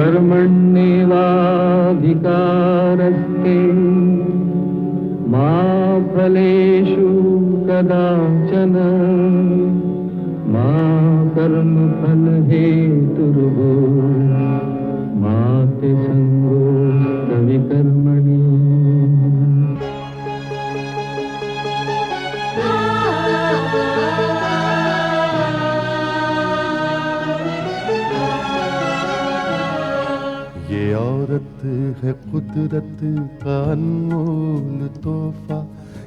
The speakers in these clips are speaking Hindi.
कर्मण्येवाधिकारस्ते मा फलेषु कदाचन मा कर्मफलहेतुर्भो मा ते संगोऽस्त्वविकर्मणि। ये औरत है कुदरत का अनमोल तोहफा,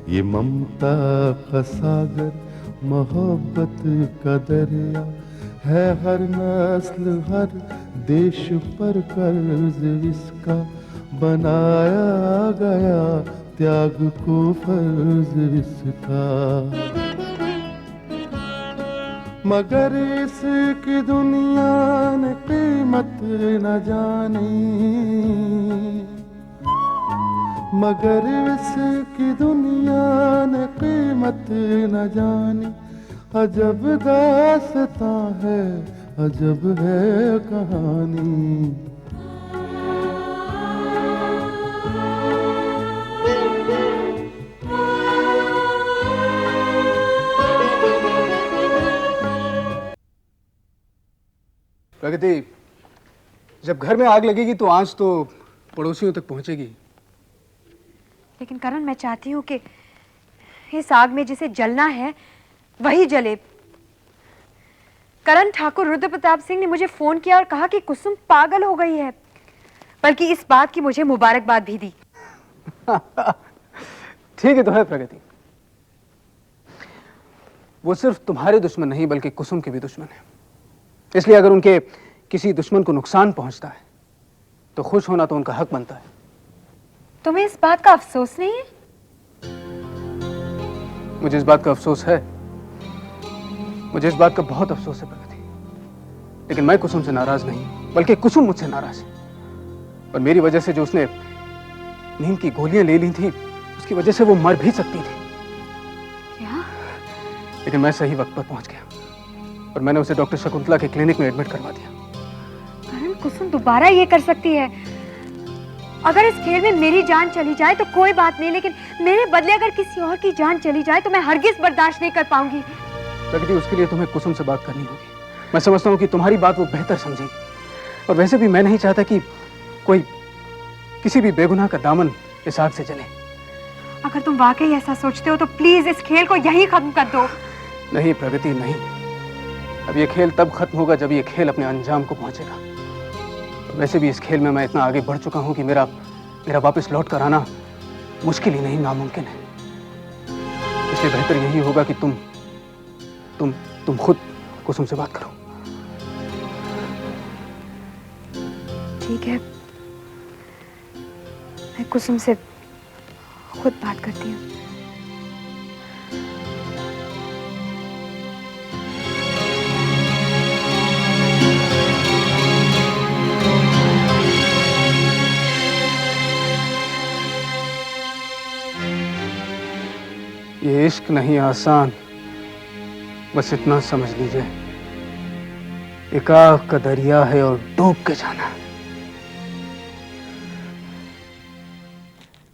ये ममता का सागर, मोहब्बत का दरिया है। हर नस्ल हर देश पर कर्ज इसका बनाया गया, त्याग को फर्ज इसका। मगर इसकी दुनिया ने कीमत न जानी, मगर इसकी दुनिया ने कीमत न जानी। अजब दास्तां है, अजब है कहानी। प्रगति, जब घर में आग लगेगी तो आंच तो पड़ोसियों तक पहुंचेगी। लेकिन करण, मैं चाहती हूँ कि इस आग में जिसे जलना है वही जले। करण, ठाकुर रुद्र प्रताप सिंह ने मुझे फोन किया और कहा कि कुसुम पागल हो गई है, बल्कि इस बात की मुझे मुबारकबाद भी दी। ठीक है तो है प्रगति, वो सिर्फ तुम्हारे दुश्मन नहीं बल्कि कुसुम के भी दुश्मन है। इसलिए अगर उनके किसी दुश्मन को नुकसान पहुंचता है तो खुश होना तो उनका हक बनता है। तुम्हें इस बात का अफसोस नहीं है? मुझे इस बात का अफसोस है, मुझे इस बात का बहुत अफसोस है प्रगति। लेकिन मैं कुसुम से नाराज नहीं, बल्कि कुसुम मुझसे नाराज है। और मेरी वजह से जो उसने नींद की गोलियां ले ली थी, उसकी वजह से वो मर भी सकती थी। क्या? लेकिन मैं सही वक्त पर पहुंच गया और मैंने उसे डॉक्टर शकुंतला के क्लिनिक में एडमिट करवा दिया। करण, कुसुम दोबारा ये कर सकती है। अगर इस खेल में मेरी जान चली जाए तो कोई बात नहीं, लेकिन मेरे बदले अगर किसी और की जान चली जाए तो मैं हरगिज बर्दाश्त नहीं कर पाऊंगी। प्रगति, उसके लिए तुम्हें कुसुम से बात करनी होगी। मैं समझता हूँ कि तुम्हारी बात वो बेहतर समझेगी। और वैसे भी मैं नहीं चाहता कि कोई किसी भी बेगुनाह का दामन इस आग से जले। अगर तुम वाकई ऐसा सोचते हो तो प्लीज इस खेल को यहीं खत्म कर दो। नहीं प्रगति, नहीं। अब ये खेल तब खत्म होगा जब ये खेल अपने अंजाम को पहुंचेगा। वैसे भी इस खेल में मैं इतना आगे बढ़ चुका हूं कि मेरा वापस लौट कर आना मुश्किल ही नहीं, नामुमकिन है। इसलिए बेहतर यही होगा कि तुम खुद कुसुम से बात करो। ठीक है, मैं कुसुम से खुद बात करती हूँ। ये इश्क नहीं आसान, बस इतना समझ लीजिए, एक आग का दरिया है और डूब के जाना।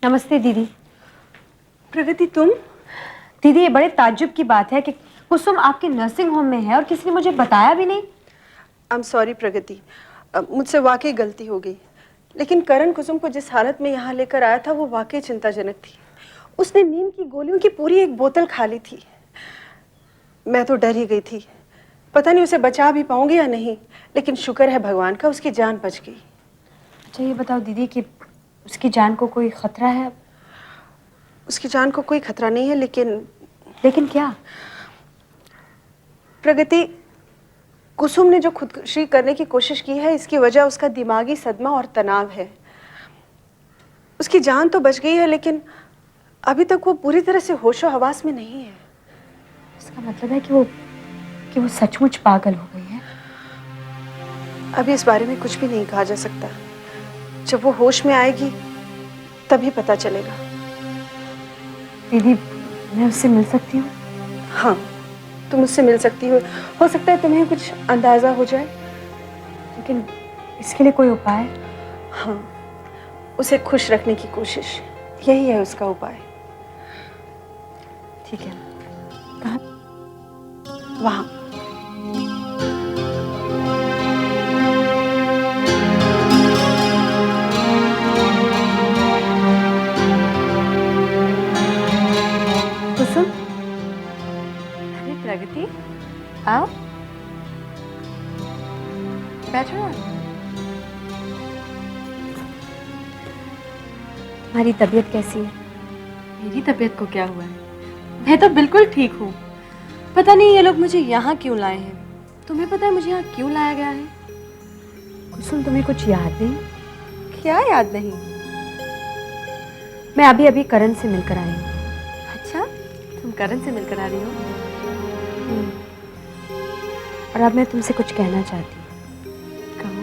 नमस्ते दीदी। प्रगति, तुम? दीदी, ये बड़े ताज्जुब की बात है कि कुसुम आपके नर्सिंग होम में है और किसी ने मुझे बताया भी नहीं। आई एम सॉरी प्रगति, मुझसे वाकई गलती हो गई। लेकिन करण कुसुम को जिस हालत में यहाँ लेकर आया था वो वाकई चिंताजनक थी। उसने नींद की गोलियों की पूरी एक बोतल खा ली थी। मैं तो डर ही गई थी, पता नहीं उसे बचा भी पाऊंगी या नहीं, लेकिन शुक्र है भगवान का, उसकी जान बच गई। अच्छा ये बताओ दीदी कि उसकी जान को कोई खतरा है? उसकी जान को कोई खतरा नहीं है, लेकिन क्या? प्रगति, कुसुम ने जो खुदकुशी करने की कोशिश की है, इसकी वजह उसका दिमागी सदमा और तनाव है। उसकी जान तो बच गई है, लेकिन अभी तक वो पूरी तरह से होशो हवास में नहीं है। इसका मतलब है कि वो सचमुच पागल हो गई है। अभी इस बारे में कुछ भी नहीं कहा जा सकता। जब वो होश में आएगी तभी पता चलेगा। दीदी, मैं उससे मिल सकती हूँ? हाँ, तुम उससे मिल सकती हो सकता है तुम्हें कुछ अंदाजा हो जाए। लेकिन इसके लिए कोई उपाय? हाँ, उसे खुश रखने की कोशिश, यही है उसका उपाय। ठीक है। कहाँ? वहां। कुसुम, अरे प्रगति, आओ, बैठो ना। तुम्हारी तबीयत कैसी है? मेरी तबीयत को क्या हुआ है? मैं तो बिल्कुल ठीक हूँ। पता नहीं ये लोग मुझे यहाँ क्यों लाए हैं। तुम्हें पता है मुझे यहाँ क्यों लाया गया है? कुसुम, तुम्हें कुछ याद नहीं? क्या याद नहीं? मैं अभी अभी करण से मिलकर आई हूँ। अच्छा, तुम करण से मिलकर आ रही हो? और अब मैं तुमसे कुछ कहना चाहती हूँ। कहो।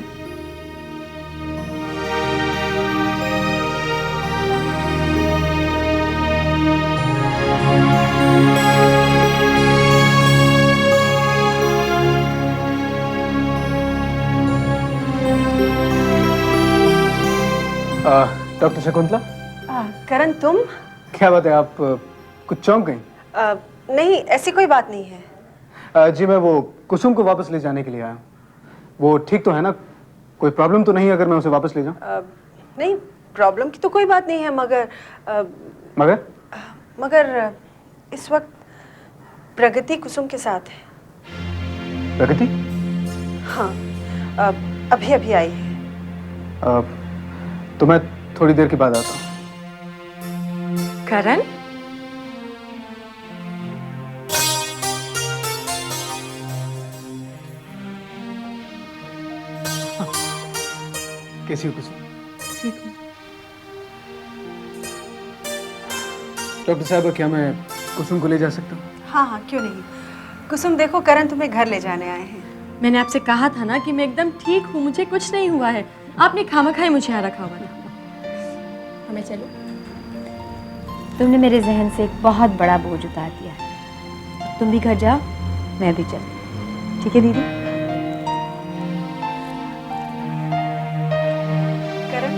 डॉक्टर शकुंतला, करण, तुम? क्या बात है, आप कुछ चौंक गई? नहीं, ऐसी कोई बात नहीं है। जी मैं वो कुसुम को वापस ले जाने के लिए आया हूँ। वो ठीक तो है ना? कोई प्रॉब्लम तो नहीं अगर मैं उसे वापस ले जाऊँ? नहीं, प्रॉब्लम की तो कोई बात नहीं है, मगर मगर मगर इस वक्त प्रगति कुसुम के साथ है। प्रगति? हाँ, अभी अभी आई है। तो मैं थोड़ी देर के बाद आता हूँ। करण? कैसी हो कुसुम? ठीक हूँ। डॉक्टर साहब, क्या मैं कुसुम को ले जा सकता हूँ? हाँ हाँ, क्यों नहीं। कुसुम, देखो करण तुम्हें घर ले जाने आए हैं। मैंने आपसे कहा था ना कि मैं एकदम ठीक हूँ, मुझे कुछ नहीं हुआ है। आपने खामखाई मुझे यहाँ रखा हुआ था। हमें चलो। तुमने मेरे जहन से एक बहुत बड़ा बोझ उतार दिया है। तुम भी घर जाओ, मैं भी चलती। ठीक है दीदी? करण,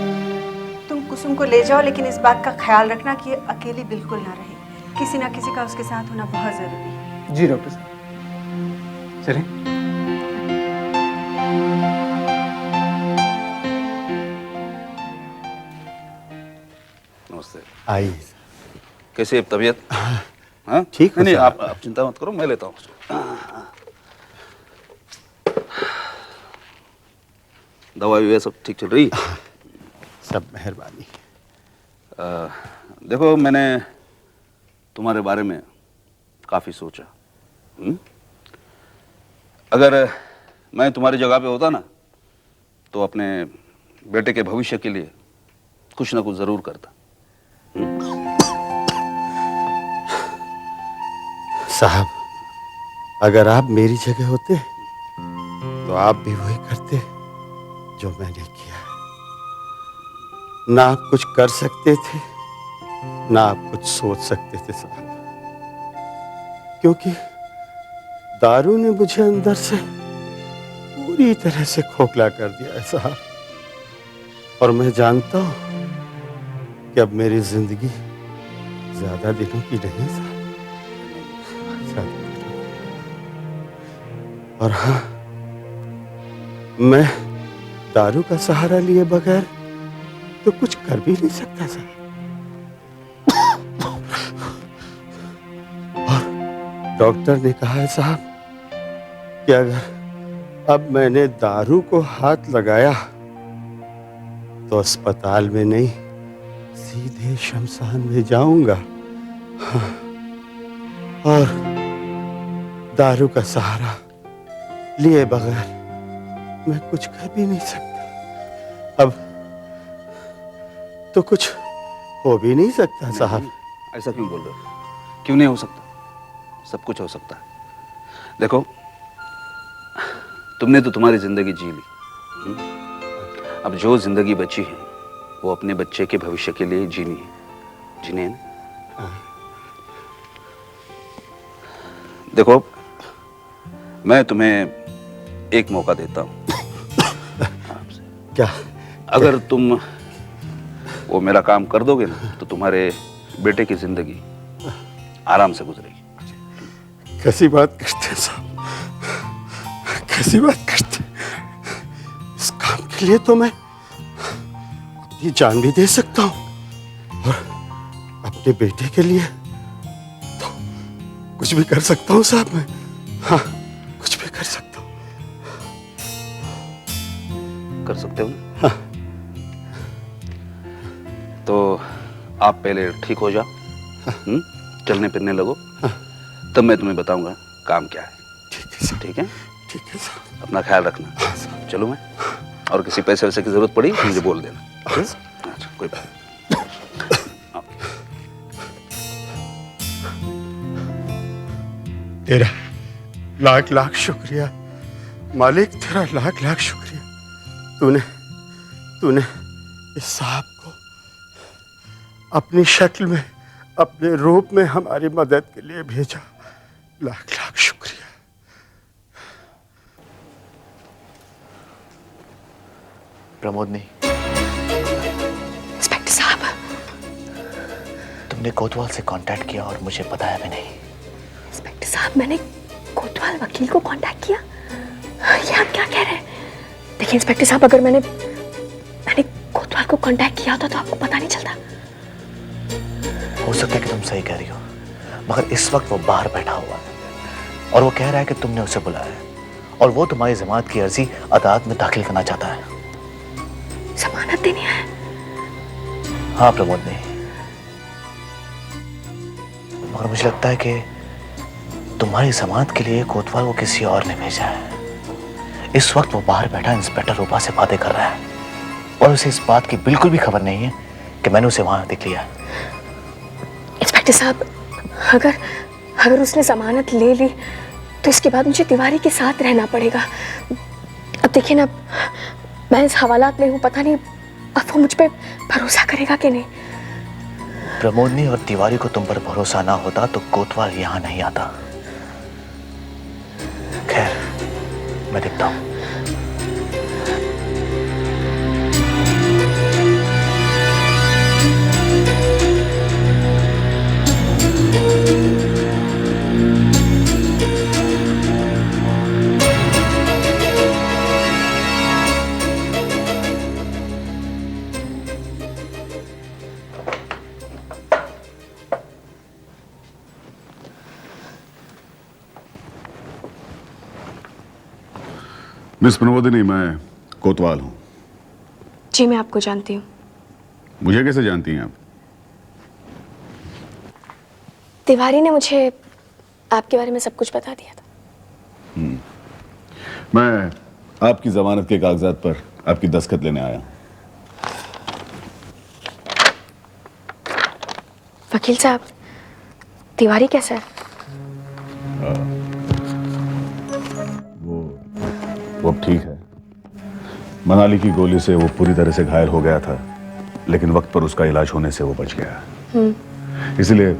तुम कुसुम को ले जाओ, लेकिन इस बात का ख्याल रखना कि ये अकेली बिल्कुल ना रहे। किसी ना किसी का उसके साथ होना बहुत जरूरी है। जी डॉक्टर साहब, चलिए। नमस्ते। आइए। कैसी है तबीयत? हाँ ठीक है नहीं, साहब। आप चिंता मत करो, मैं लेता हूँ उसको। दवाई सब ठीक चल रही? सब मेहरबानी। देखो, मैंने तुम्हारे बारे में काफी सोचा। अगर मैं तुम्हारी जगह पे होता ना, तो अपने बेटे के भविष्य के लिए कुछ ना कुछ जरूर करता। साहब, अगर आप मेरी जगह होते तो आप भी वही करते जो मैंने किया है। ना आप कुछ कर सकते थे, ना आप कुछ सोच सकते थे साहब, क्योंकि दारू ने मुझे अंदर से पूरी तरह से खोखला कर दिया है साहब। और मैं जानता हूं कि अब मेरी जिंदगी ज्यादा दिनों की नहीं साहब। और हाँ, मैं दारू का सहारा लिए बगैर तो कुछ कर भी नहीं सकता साहब। और डॉक्टर ने कहा है साहब कि अगर अब मैंने दारू को हाथ लगाया तो अस्पताल में नहीं, सीधे शमशान में जाऊंगा। हाँ, और दारू का सहारा लिए बगैर मैं कुछ कर भी नहीं सकता। अब तो कुछ हो भी नहीं सकता साहब। ऐसा क्यों बोल रहे हो? क्यों नहीं हो सकता? सब कुछ हो सकता है। देखो, तुमने तो तुम्हारी जिंदगी जी ली। अब जो जिंदगी बची है वो अपने बच्चे के भविष्य के लिए जीनी है। जीने है ना? देखो, मैं तुम्हें एक मौका देता हूं। क्या? अगर तुम वो मेरा काम कर दोगे ना तो तुम्हारे बेटे की जिंदगी आराम से गुजरेगी। कैसी बात करते हैं साहब, कैसी बात करते हैं? इस काम के लिए तो मैं अपनी जान भी दे सकता हूँ और अपने बेटे के लिए तो कुछ भी कर सकता हूँ साहब मैं। हाँ, कुछ भी कर सकता हूँ। कर सकते हो ना? हाँ। तो आप पहले ठीक हो जाओ, चलने फिरने लगो, तब मैं तुम्हें बताऊंगा काम क्या है। ठीक है साहब। ठीक है? ठीक है साहब। अपना ख्याल रखना। चलो मैं, और किसी पैसे वैसे की जरूरत पड़ी मुझे बोल देना। अच्छा, कोई बात नहीं। तेरा लाख लाख शुक्रिया मालिक, तेरा लाख लाख शुक्रिया। तूने इस साहब को अपनी शक्ल में, अपने रूप में हमारी मदद के लिए भेजा। लाख लाख शुक्रिया। प्रमोदनी, इंस्पेक्टर साहब, तुमने कोतवाल से कांटेक्ट किया और मुझे बताया भी नहीं। इंस्पेक्टर साहब, मैंने कोतवाल वकील को कांटेक्ट किया? ये आप क्या कह रहे हैं? देखिए इंस्पेक्टर साहब, अगर मैंने कोतवाल को कांटेक्ट किया होता तो आपको पता नहीं चलता। हो सकता है कि तुम सही कह रही हो, मगर इस वक्त वो बाहर बैठा हुआ है और वो कह रहा है कि तुमने उसे बुलाया है और वो तुम्हारी जमानत की अर्जी अदालत में दाखिल करना चाहता है। जमानत देनी है? हाँ प्रमोदनी, मगर मुझे लगता है कि तुम्हारी जमानत के लिए कोतवाल को किसी और ने भेजा है। इस वक्त वो बाहर बैठा इंस्पेक्टर रूपा से बातें कर रहा है और उसे इस बात की बिल्कुल भी खबर नहीं है कि मैंने उसे वहां देख लिया। इंस्पेक्टर साहब, अगर उसने जमानत ले ली तो इसके बाद मुझे तिवारी के साथ रहना पड़ेगा। अब देखिए ना, मैं इस हवालात में हूँ, पता नहीं अब वो मुझ पे भरोसा करेगा कि नहीं। प्रमोदनी, और तिवारी को तुम पर भरोसा ना होता तो कोतवाल यहां नहीं आता। खैर, मैं देखता हूं। मिस प्रमोदिनी, मैं कोतवाल हूं। जी, मैं आपको जानती हूँ। मुझे कैसे जानती हैं आप? तिवारी ने मुझे आपके बारे में सब कुछ बता दिया था। मैं आपकी जमानत के कागजात पर आपकी दस्तखत लेने आया हूं। वकील साहब, तिवारी कैसा है? वो अब ठीक है। मनाली की गोली से वो पूरी तरह से घायल हो गया था, लेकिन वक्त पर उसका इलाज होने से वो बच गया। इसलिए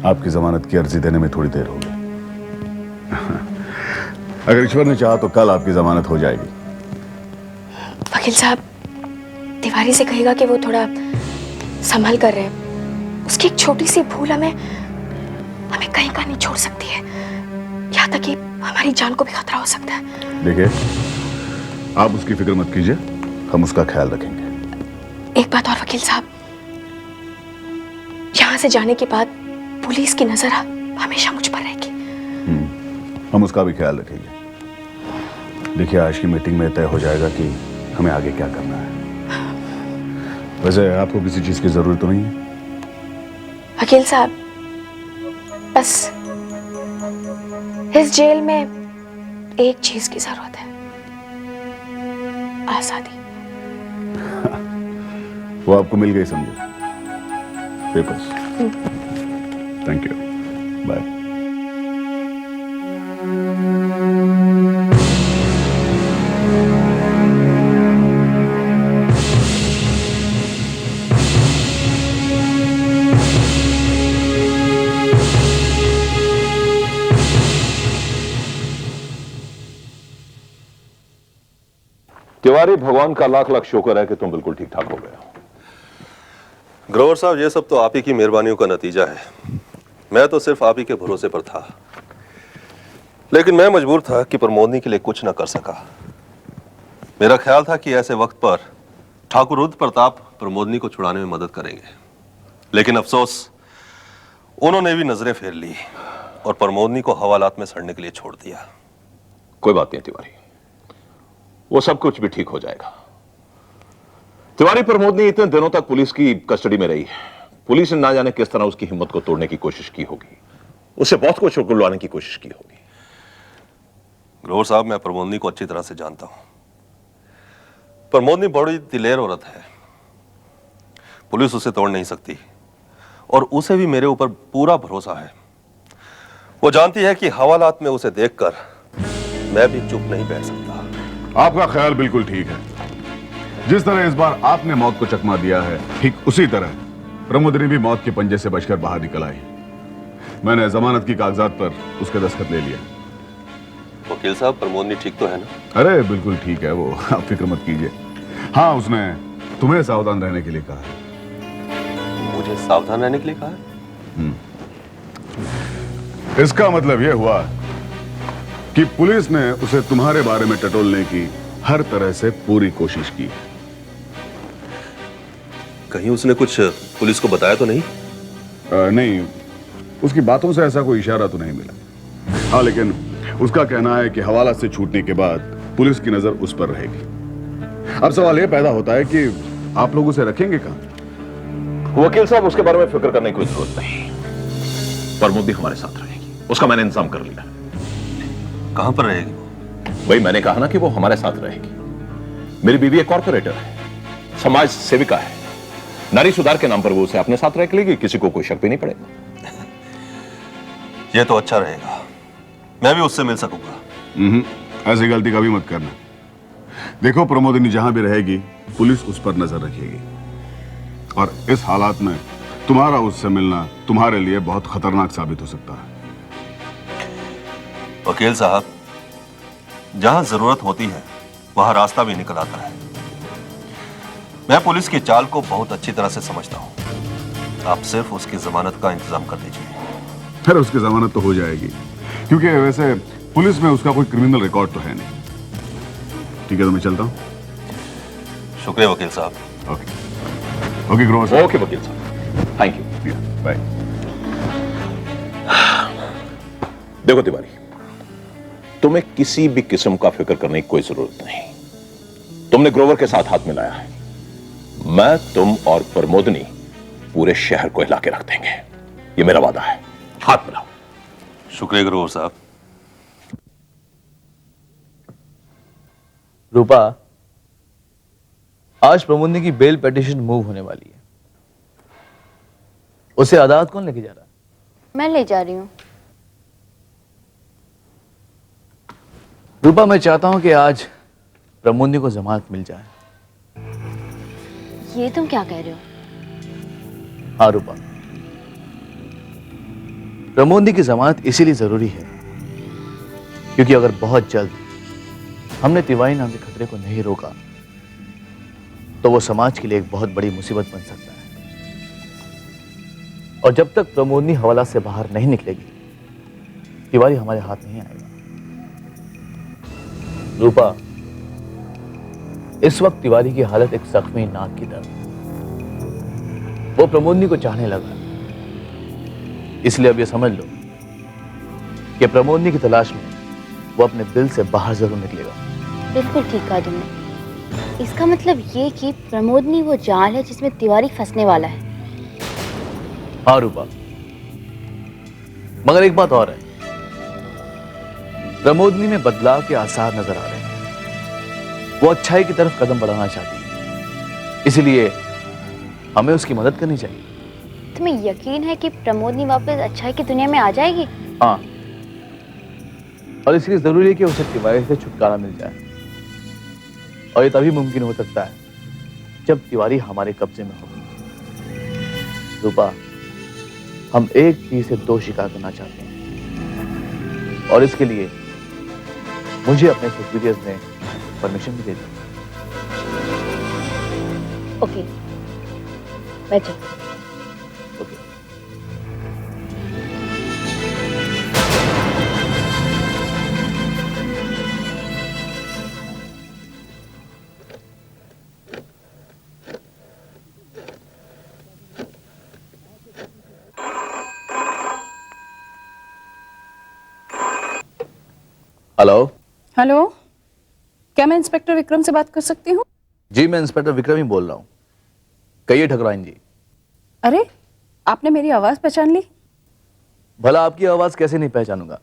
आपकी जमानत की अर्जी देने में थोड़ी देर हो गई। अगर ईश्वर ने चाहा तो कल आपकी जमानत हो जाएगी। वकील साहब, तिवारी से कहेगा कि वो थोड़ा संभल कर रहे। उसकी एक छोटी सी भूल हमें कहीं का नहीं छोड़ सकती है, यहाँ तक कि हमारी जान को भी खतरा हो सकता है। देखिए, आप उसकी फिक्र मत कीजिए, हम उसका ख्याल रखेंगे। एक बात और वकील साहब, यहाँ से जाने के बाद पुलिस की नजर हमेशा मुझ पर रहेगी। हम उसका भी ख्याल रखेंगे। देखिए, आज की मीटिंग में तय हो जाएगा कि हमें आगे क्या करना है। वैसे आपको किसी चीज की जरूरत तो नहीं है? वकील साहब, बस इस जेल में एक चीज की जरूरत है, आजादी। वो आपको मिल गई समझो। पेपर्स। Thank you. बाय। क्यों तिवारी, भगवान का लाख लाख शुक्र है कि तुम बिल्कुल ठीक ठाक हो गए हो। ग्रोवर साहब, ये सब तो आप ही की मेहरबानियों का नतीजा है। मैं तो सिर्फ आप ही के भरोसे पर था, लेकिन मैं मजबूर था कि प्रमोदनी के लिए कुछ न कर सका। मेरा ख्याल था कि ऐसे वक्त पर ठाकुर रुद्र प्रताप प्रमोदनी को छुड़ाने में मदद करेंगे, लेकिन अफसोस उन्होंने भी नजरें फेर ली और प्रमोदनी को हवालात में सड़ने के लिए छोड़ दिया। कोई बात नहीं तिवारी, वो सब कुछ भी ठीक हो जाएगा। तिवारी, प्रमोदनी इतने दिनों तक पुलिस की कस्टडी में रही है। पुलिस ने ना जाने किस तरह उसकी हिम्मत को तोड़ने की कोशिश की होगी, उसे बहुत कुछ उगलवाने की कोशिश की होगी। ग्रोवर साहब, मैं प्रमोदनी को अच्छी तरह से जानता हूं। प्रमोदनी बड़ी दिलेर औरत है, पुलिस उसे तोड़ नहीं सकती और उसे भी मेरे ऊपर पूरा भरोसा है। वो जानती है कि हवालात में उसे देखकर मैं भी चुप नहीं बैठ सकता। आपका ख्याल बिल्कुल ठीक है। जिस तरह इस बार आपने मौत को चकमा दिया है, ठीक उसी तरह प्रमोदनी भी मौत के पंजे से बचकर बाहर निकल आई। मैंने जमानत की कागजात पर उसके दस्तखत ले लिए। वकील साहब, प्रमोदनी ठीक तो है ना? अरे बिल्कुल ठीक है वो, आप फिक्र मत कीजिए। हाँ, उसने तुम्हें सावधान रहने के लिए कहा है। मुझे सावधान रहने के लिए कहा है? इसका मतलब यह हुआ कि पुलिस ने उसे तुम्हारे बारे में टटोलने की हर तरह से पूरी कोशिश की। कहीं उसने कुछ पुलिस को बताया तो नहीं? नहीं, उसकी बातों से ऐसा कोई इशारा तो नहीं मिला। हाँ, लेकिन उसका कहना है कि हवाला से छूटने के बाद पुलिस की नजर उस पर रहेगी। अब सवाल यह पैदा होता है कि आप लोग उसे रखेंगे कहां? वकील साहब, उसके बारे में फिक्र करने की कोई जरूरत नहीं। प्रमोदनी हमारे साथ रहेगी, उसका मैंने इंतजाम कर लिया। कहां पर रहेगी? वही मैंने कहा ना कि वो हमारे साथ रहेगी। मेरी बीवी एक कॉर्पोरेटर है, समाज सेविका है। नारी सुधार के नाम पर वो उसे अपने साथ रख लेगी, किसी को कोई शक भी नहीं पड़ेगा। ये तो अच्छा रहेगा, मैं भी उससे मिल सकूंगा। ऐसी गलती कभी मत करना। देखो, प्रमोदनी जहां भी रहेगी पुलिस उस पर नजर रखेगी, और इस हालात में तुम्हारा उससे मिलना तुम्हारे लिए बहुत खतरनाक साबित हो सकता है। वकील साहब, जहां जरूरत होती है वहां रास्ता भी निकल आता है। मैं पुलिस की चाल को बहुत अच्छी तरह से समझता हूं। आप सिर्फ उसकी जमानत का इंतजाम कर दीजिए। फिर उसकी जमानत तो हो जाएगी, क्योंकि वैसे पुलिस में उसका कोई क्रिमिनल रिकॉर्ड तो है नहीं। ठीक है, तो मैं चलता हूं। शुक्रिया वकील साहब। ओके ग्रोवर साहब। ओके वकील साहब, थैंक यू, बाय। देखो तिवारी, तुम्हें किसी भी किस्म का फिक्र करने की कोई जरूरत नहीं। तुमने ग्रोवर के साथ हाथ मिलाया है। मैं, तुम और प्रमोदनी पूरे शहर को हिला के रख देंगे, ये मेरा वादा है। हाथ मिलाओ। शुक्रिया ग्रोवर साहब। रूपा, आज प्रमोदनी की बेल पिटीशन मूव होने वाली है। उसे अदालत कौन लेके जा रहा है? मैं ले जा रही हूँ। रूपा, मैं चाहता हूं कि आज प्रमोदनी को जमानत मिल जाए। ये तुम क्या कह रहे हो? हाँ रूपा, प्रमोदनी की जमानत इसीलिए जरूरी है क्योंकि अगर बहुत जल्द हमने तिवारी नाम के खतरे को नहीं रोका तो वो समाज के लिए एक बहुत बड़ी मुसीबत बन सकता है। और जब तक प्रमोदनी हवाला से बाहर नहीं निकलेगी, तिवारी हमारे हाथ नहीं आएगा। रूपा, इस वक्त तिवारी की हालत एक जख्मी नाग की तरह। वो प्रमोदनी को चाहने लगा, इसलिए अब ये समझ लो कि प्रमोदनी की तलाश में वो अपने दिल से बाहर जरूर निकलेगा। बिल्कुल ठीक कहा तुमने। इसका मतलब ये कि प्रमोदनी वो जाल है जिसमें तिवारी फंसने वाला है। हाँ रूपा, मगर एक बात और है, प्रमोदनी में बदलाव के आसार नजर आ रहे हैं। वो अच्छाई की तरफ कदम बढ़ाना चाहती है, इसलिए हमें उसकी मदद करनी चाहिए। तुम्हें यकीन है कि प्रमोदनी वापस अच्छाई की दुनिया में आ जाएगी? हाँ, और इसलिए जरूरी है कि उसे तिवारी से छुटकारा मिल जाए, और ये तभी मुमकिन हो सकता है जब तिवारी हमारे कब्जे में हो। रूपा, हम एक तीर से दो शिकार करना चाहते हैं, और इसके लिए मुझे अपने सुपीरियर्स ने परमिशन भी दे दी। ओके, मैं चलती हूँ। ओके। हेलो। हेलो, क्या मैं इंस्पेक्टर विक्रम से बात कर सकती हूँ? जी, मैं इंस्पेक्टर विक्रम ही बोल रहा हूँ। कहिए ठकुराइन जी। अरे, आपने मेरी आवाज पहचान ली? भला आपकी आवाज कैसे नहीं पहचानूंगा?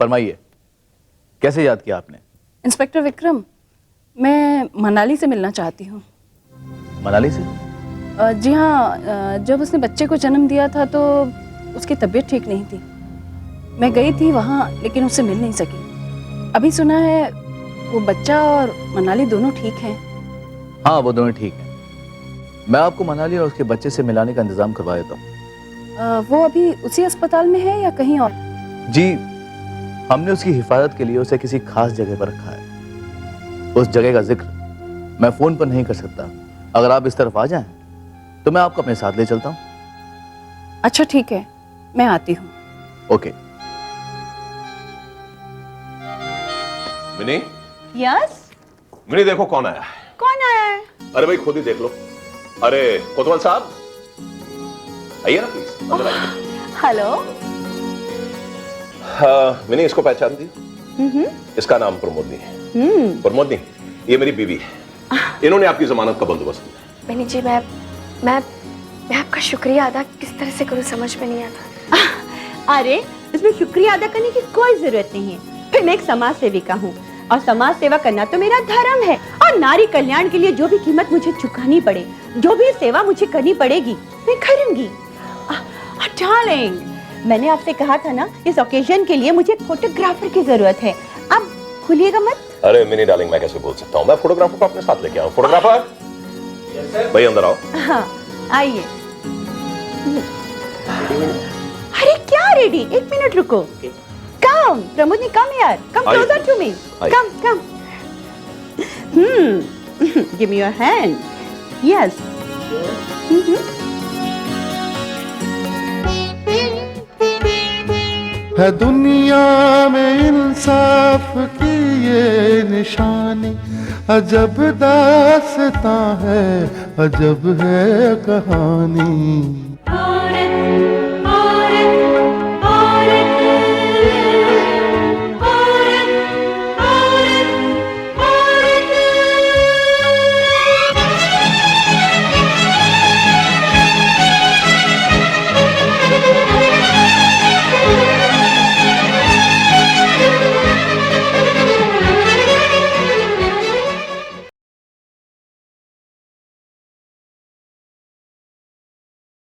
फरमाइए, कैसे याद किया आपने? इंस्पेक्टर विक्रम, मैं मनाली से मिलना चाहती हूँ। मनाली से? जी हाँ, जब उसने बच्चे को जन्म दिया था तो उसकी तबीयत ठीक नहीं थी। मैं गई थी वहाँ, लेकिन उससे मिल नहीं सकी। अभी सुना है वो बच्चा और मनाली दोनों ठीक हैं। हाँ, वो दोनों ठीक हैं। मैं आपको मनाली और उसके बच्चे से मिलाने का इंतजाम करवा देता हूँ। वो अभी उसी अस्पताल में है या कहीं और? जी, हमने उसकी हिफाजत के लिए उसे किसी खास जगह पर रखा है। उस जगह का जिक्र मैं फोन पर नहीं कर सकता। अगर आप इस तरफ आ जाएं, तो मैं आपको अपने साथ ले चलता हूँ। अच्छा ठीक है, मैं आती हूँ। ओके। मिनी, यस, मिनी देखो कौन आया है। कौन आया है? अरे भाई खुद ही देख लो। अरे कोतवाल साहब, आइए ना प्लीज, अंदर आइए। हेलो। हाँ, मैंने इसको पहचान दी। इसका नाम प्रमोदनी है। प्रमोदनी, ये मेरी बीवी है। इन्होंने आपकी जमानत का बंदोबस्त किया। बहनी जी, मैं आपका शुक्रिया अदा किस तरह से करूं समझ में नहीं आता। अरे, इसमें शुक्रिया अदा करने की कोई जरूरत नहीं है। फिर मैं एक समाज सेविका हूँ और समाज सेवा करना तो मेरा धर्म है। और नारी कल्याण के लिए जो भी कीमत मुझे चुकानी पड़े, जो भी सेवा मुझे करनी पड़ेगी, मैं करूंगी। डार्लिंग, मैंने आपसे कहा था ना, इस ओकेजन के लिए मुझे फोटोग्राफर की जरूरत है। अब खुलिएगा मत। अरे मिनी डार्लिंग, मैं कैसे बोल सकता हूँ? मैं फोटोग्राफर को अपने साथ लेके आऊँ। फोटोग्राफर भाई अंदर आओ। हाँ, आइए। अरे क्या रेडी? एक मिनट रुको। कम प्रमोदनी, कम यार, come closer to me. Come. Give me your hand. Yes. है दुनिया में इंसाफ की ये निशानी, अजब दास्तां है, अजब है कहानी।